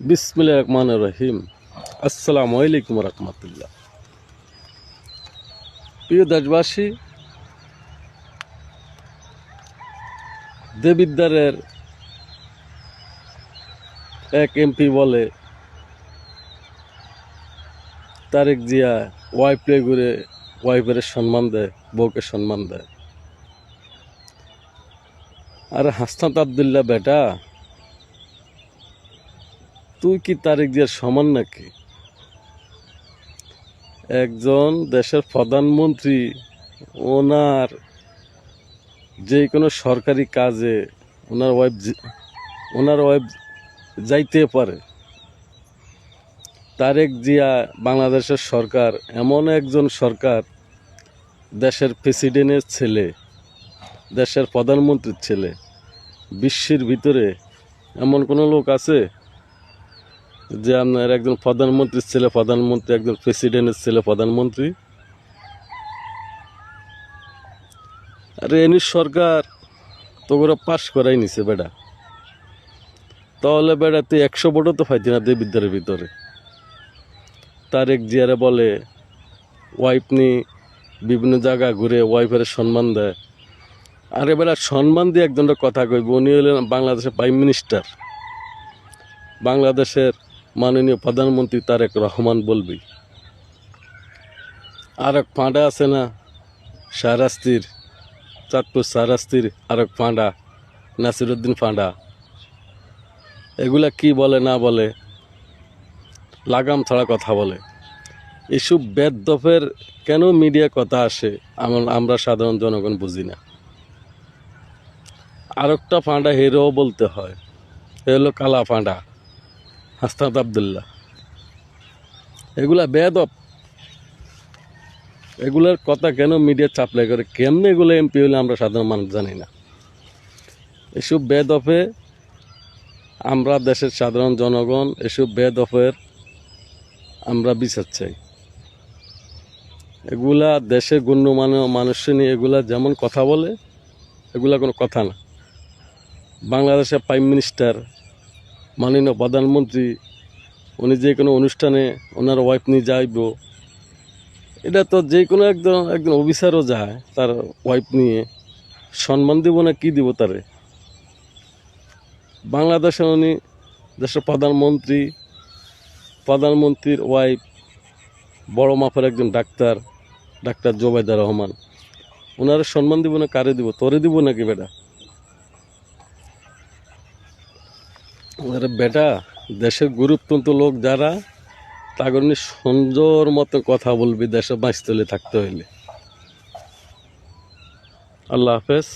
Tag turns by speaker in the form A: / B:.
A: বিসমিল্লাহির রহমানির রহিম। আসসালামু আলাইকুম রহমতুল্লাহ। প্রিয় দেশবাসী, দেবিদ্বারের এক এমপি বলে তারেক জিয়া ওয়াইফ প্লে করে ওয়াইফের সম্মান দেয়, বউকে সম্মান দেয়। আর হাসনাত আবদুল্লাহ বেটা, তুই কি তারেক জিয়ার সমান নাকি? একজন দেশের প্রধানমন্ত্রী, ওনার যে কোনো সরকারি কাজে ওনার ওয়াইফ যাইতে পারে। তারেক জিয়া বাংলাদেশের সরকার, এমন একজন সরকার, দেশের প্রেসিডেন্টের ছেলে, দেশের প্রধানমন্ত্রীর ছেলে। বিশ্বের ভিতরে এমন কোনো লোক আছে যে আপনার একজন প্রধানমন্ত্রীর ছেলে প্রধানমন্ত্রী, একজন প্রেসিডেন্টের ছেলে প্রধানমন্ত্রী? আরে এনি সরকার তো করে পাশ করাই নিছে বেটা। তাহলে বেটা তুই 100 ভোটও তো পাইতি না দেবিদ্বারের ভিতরে। তারেক জিয়ারে বলে ওয়াইফ নিয়ে বিভিন্ন জায়গা ঘুরে ওয়াইফের সম্মান দেয়। আরে বেটা, সম্মান দিয়ে একজনের কথা কইব, উনি হলেন বাংলাদেশের প্রাইম মিনিস্টার, বাংলাদেশের মাননীয় প্রধানমন্ত্রী তারেক রহমান বলবি। আর এক পাঁডা আছে না শাহরাস্তির, চাঁদপুর শাহরাস্তির আর এক পাঁডা, নাসিরুদ্দিন পাঁডা, এগুলা কি বলে না বলে, লাগাম ছাড়া কথা বলে। এসব বেদফের কেন মিডিয়া কথা আসে আমরা সাধারণ জনগণ বুঝি না। আর একটা পাঁডা হেরো বলতে হয়, এ হলো কালা পাঁডা, হাসনাত আবদুল্লাহ। এগুলা বেদফ, এগুলার কথা কেন মিডিয়া চাপলাই করে, কেমনে এগুলো এমপি হলে আমরা সাধারণ মানুষ জানি না। এসব বেদফে আমরা দেশের সাধারণ জনগণ, এসব বেদফের আমরা বিচার চাই। এগুলা দেশের গণ্যমান্য মানুষ নিয়ে এগুলা যেমন কথা বলে, এগুলা কোনো কথা না। বাংলাদেশের প্রাইম মিনিস্টার, মাননীয় প্রধানমন্ত্রী, উনি যে কোনো অনুষ্ঠানে ওনার ওয়াইফ নিয়ে যাইব, এটা তো যে কোনো একজন অফিসারও যায় তার ওয়াইফ নিয়ে, সম্মান দিব না কি দিব তারে? বাংলাদেশে উনি দেশের প্রধানমন্ত্রীর ওয়াইফ বড় মাপের একজন ডাক্তার জোবাইদা রহমান, ওনারা সম্মান দিব না কারে দিব? তোরে দিব নাকি বেটা? বেটা, দেশের গুরুত্বপূর্ণ লোক যারা, তাদের নিয়ে সুন্দর মতো কথা বলবি দেশে বাঁচতে হলে, থাকতে হইলে। আল্লাহ হাফেজ।